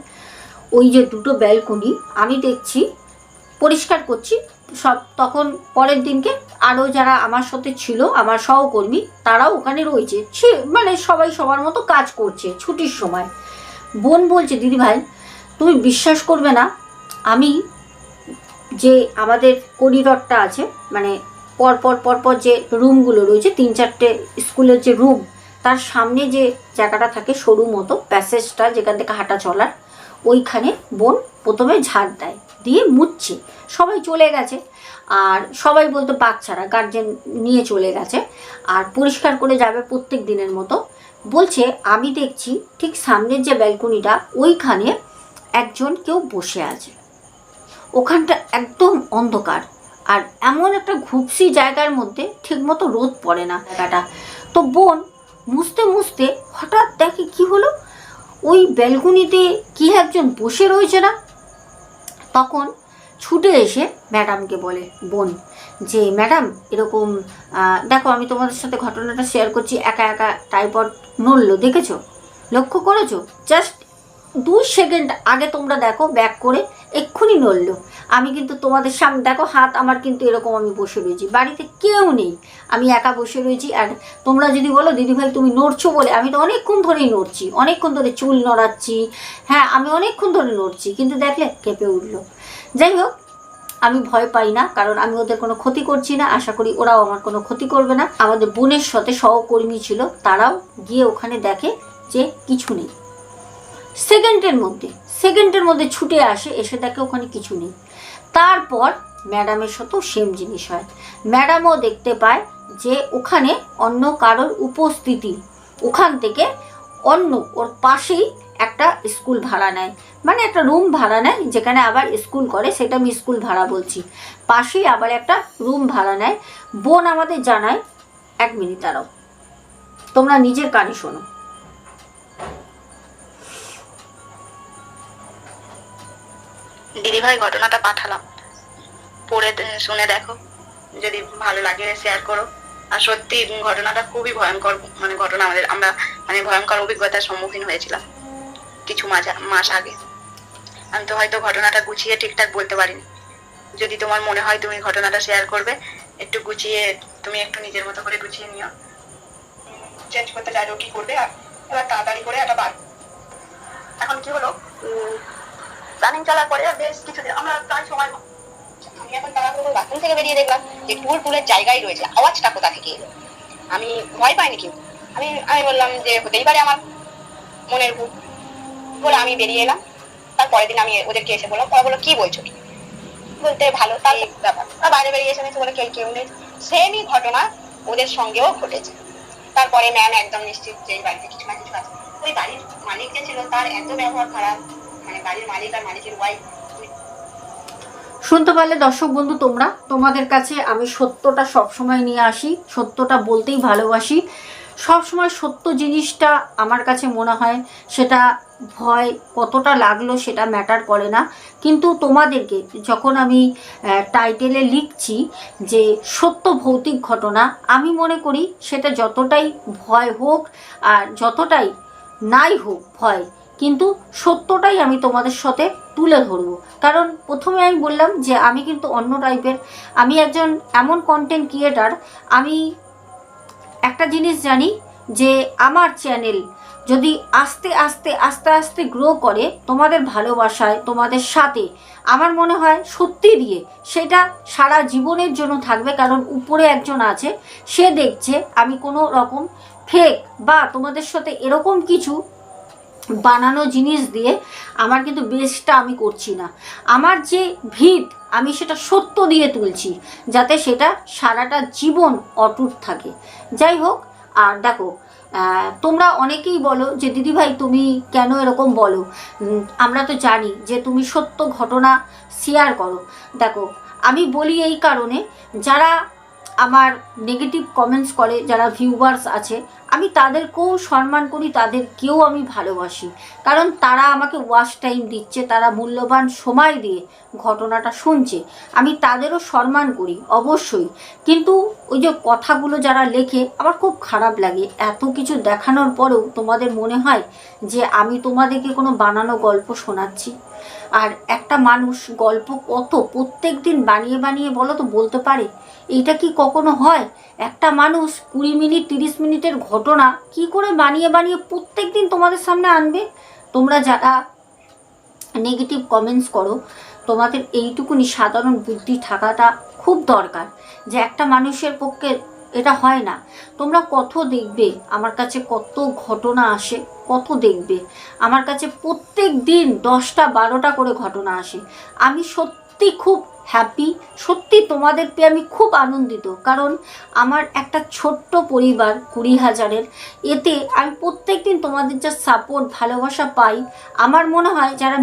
ওই যে দুটো ব্যালকনি আমি দেখছি, পরিষ্কার করছি সব। তখন পরের দিনকে আরও যারা আমার সাথে ছিল আমার সহকর্মী তারাও ওখানে রয়েছে, মানে সবাই সবার মতো কাজ করছে ছুটির সময়। বোন বলছে দিদি ভাই তুমি বিশ্বাস করবে না, আমি যে আমাদের করিডরটা আছে, মানে পরপর যে রুমগুলো রয়েছে 3-4টে স্কুলের যে রুম, তার সামনে যে জায়গাটা থাকে সরু মতো প্যাসেজটা যেখান থেকে হাঁটা চলার, ওইখানে বোন প্রথমে ঝাড় দেয়, দিয়ে মুছছে। সবাই চলে গেছে, আর সবাই বলতে বাচ্চারা গার্জেন নিয়ে চলে গেছে, আর পরিষ্কার করে যাবে প্রত্যেক দিনের মতো। বলছে আমি দেখছি ঠিক সামনের যে ব্যালকনিটা ওইখানে একজন কেউ বসে আছে, ওখানটা একদম অন্ধকার, আর এমন একটা ঘুপসি জায়গার মধ্যে ঠিকমতো রোদ পড়ে না জায়গাটা। তো বোন মুছতে মুছতে হঠাৎ দেখে কি হলো, ওই ব্যালকনিতে কি একজন বসে রয়েছে না। তখন ছুটে এসে ম্যাডামকে বলে বোন যে ম্যাডাম এরকম দেখো আমি তোমাদের সাথে ঘটনাটা শেয়ার করছি, একা একা টাইপড নড়লো, দেখেছো, লক্ষ্য করেছো, জাস্ট 2 সেকেন্ড আগে তোমরা দেখো ব্যাক করে এক্ষুনি নড়লো। আমি কিন্তু তোমাদের সামনে দেখো হাত আমার কিন্তু এরকম, আমি বসে রয়েছি, বাড়িতে কেউ নেই, আমি একা বসে রয়েছি। আর তোমরা যদি বলো দিদিভাই তুমি নড়ছো বলে, আমি তো অনেকক্ষণ ধরেই নড়ছি, অনেকক্ষণ ধরে চুল নড়াচ্ছি, হ্যাঁ আমি অনেকক্ষণ ধরে নড়ছি, কিন্তু দেখলে কেঁপে উঠলো। যাই হোক আমি ভয় পাই না, কারণ আমি ওদের কোনো ক্ষতি করছি না, আশা করি ওরাও আমার কোনো ক্ষতি করবে না। আমাদের বোনের সাথে সহকর্মী ছিল, তারাও গিয়ে ওখানে দেখে যে কিছু নেই। সেকেন্ডের মধ্যে ছুটে আসে, এসে দেখে ওখানে কিছু নেই। তারপর ম্যাডামের সাথেও সেম জিনিস হয়, ম্যাডামও দেখতে পায় যে ওখানে অন্য কারোর উপস্থিতি, ওখান থেকে অন্য ওর পাশেই একটা স্কুল ভাড়া নেয়, মানে একটা রুম ভাড়া নেয় যেখানে আবার স্কুল করে, সেটা আমি স্কুল ভাড়া বলছি, পাশেই আবার একটা রুম ভাড়া নেয়। বোন আমাদের জানায়, 1 মিনিট দাঁড়াও, তোমরা নিজের কানে শোনো। দিদিভাই ঘটনাটা পাঠালাম, পড়ে শুনে দেখো, যদি ভালো লাগে শেয়ার করো। আর সত্যি ঘটনাটা খুবই ভয়ঙ্কর, মানে ঘটনা আমরা মানে ভয়ঙ্কর অভিজ্ঞতার সম্মুখীন হয়েছিলাম কিছু মাস আগে। আমি তো হয়তো ঘটনাটা গুছিয়ে ঠিকঠাক বলতে পারিনি, যদি তোমার মনে হয় তুমি ঘটনাটা শেয়ার করবে, একটু গুছিয়ে তুমি একটু নিজের মতো করে গুছিয়ে নিও। চেঞ্জ করতে চাইলেও কি করবে, আর এবার তাড়াতাড়ি করে একটা বার। এখন কি হলো, রানিং চালার পরে বেশ কিছুদিন আমরা প্রায় সময়, আমি এখন তাড়াতাড়ি বাথরুম থেকে বেরিয়ে দেখলাম যে টুলের জায়গায় রয়েছে, আওয়াজটা কোথা থেকে এলো। আমি ভয় পাইনি, কিন্তু আমি বললাম যে হতেই পারে আমার মনের ভুল বলে আমি বেরিয়ে এলাম। তারপরের দিন আমি ওদেরকে এসে বললাম, ওরা বললো কি বলছো, বলতে ভালো তাই ব্যাপার। বাইরে বেরিয়ে এসে আমি বলে কেউ নেই, সেমই ঘটনা ওদের সঙ্গেও ঘটেছে। তারপরে ম্যাম একদম নিশ্চিত যে বাড়িতে কিছু না কিছু আছে। ওই বাড়ির মালিক যে ছিল তার এত ব্যবহার খারাপ, মানে বাড়ির মালিক আর মালিকের ওয়াইফ। শুনতে পারলে দর্শক বন্ধু, তোমাদের কাছে আমি সত্যটা সবসময় নিয়ে আসি, সত্যটা বলতেই ভালোবাসি। সবসময় সত্য জিনিসটা আমার কাছে মনে হয় সেটা ভয় কতটা লাগলো সেটা ম্যাটার করে না, কিন্তু তোমাদেরকে যখন আমি টাইটেলে লিখছি যে সত্য ভৌতিক ঘটনা, আমি মনে করি সেটা যতটাই ভয় হোক আর যতটাই নাই হোক ভয়, কিন্তু সত্যটাই আমি তোমাদের সাথে তুলে ধরবো। কারণ প্রথমে আমি বললাম যে আমি কিন্তু অন্য টাইপের, আমি একজন এমন কন্টেন্ট ক্রিয়েটার, আমি একটা জিনিস জানি যে আমার চ্যানেল যদি আস্তে আস্তে আস্তে আস্তে গ্রো করে তোমাদের ভালোবাসায়, তোমাদের সাথে, আমার মনে হয় সত্যি দিয়ে সেটা সারা জীবনের জন্য থাকবে। কারণ উপরে একজন আছে, সে দেখছে আমি কোনো রকম ফেক বা তোমাদের সাথে এরকম কিছু বানানো জিনিস দিয়ে আমার কিন্তু বেস্টটা আমি করছি না। আমার যে ভিত আমি সেটা সত্য দিয়ে তুলছি, যাতে সেটা সারাটা জীবন অটুট থাকে। যাই হোক, আর দেখো তোমরা অনেকেই বলো যে দিদিভাই তুমি কেন এরকম বলো, আমরা তো জানি যে তুমি সত্য ঘটনা শেয়ার করো। দেখো আমি বলি এই কারণে, যারা আমার নেগেটিভ কমেন্টস করে, যারা ভিউয়ার্স আছে, আমি তাদেরকেও সম্মান করি, তাদেরকেও আমি ভালোবাসি, কারণ তারা আমাকে ওয়াচ টাইম দিচ্ছে, তারা মূল্যবান সময় দিয়ে ঘটনাটা শুনছে, আমি তাদেরও সম্মান করি অবশ্যই। কিন্তু ওই যে কথাগুলো যারা লেখে আমার খুব খারাপ লাগে। এত কিছু দেখানোর পরেও তোমাদের মনে হয় যে আমি তোমাদেরকে কোনো বানানো গল্প শোনাচ্ছি। আর একটা মানুষ গল্প কত প্রত্যেক দিন বানিয়ে বানিয়ে বলো তো বলতে পারে? এইটা কি কখনো হয়? একটা মানুষ 20 মিনিট 30 মিনিটের ঘটনা কি করে বানিয়ে বানিয়ে প্রত্যেক দিন তোমাদের সামনে আনবে? তোমরা যারা নেগেটিভ কমেন্টস করো, তোমাদের এইটুকুনি সাধারণ বুদ্ধি থাকাটা খুব দরকার যে একটা মানুষের পক্ষে এটা হয় না। তোমরা কত দেখবে আমার কাছে কত ঘটনা আসে, কত দেখবে আমার কাছে প্রত্যেক দিন 10টা 12টা করে ঘটনা আসে। আমি সত্যি খুব হ্যাপি, সত্যি তোমাদের পেয়ে আমি খুব আনন্দিত। কারণ আমার একটা ছোট্ট পরিবার 20,000-এর, এতে আমি প্রত্যেক দিন তোমাদের যা সাপোর্ট ভালোবাসা পাই, আমার মনে হয় যারা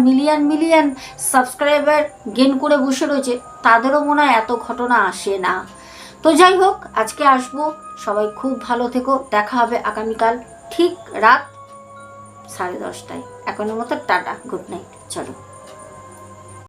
মিলিয়ন সাবস্ক্রাইবার গেইন করে বসে রয়েছে তাদেরও মনে হয় এত ঘটনা আসে না। তো যাই হোক, আজকে আসবো, সবাই খুব ভালো থেকো। দেখা হবে আগামীকাল ঠিক রাত 10:30টায়। এখনের মতো টাটা, গুড নাইট, চলো।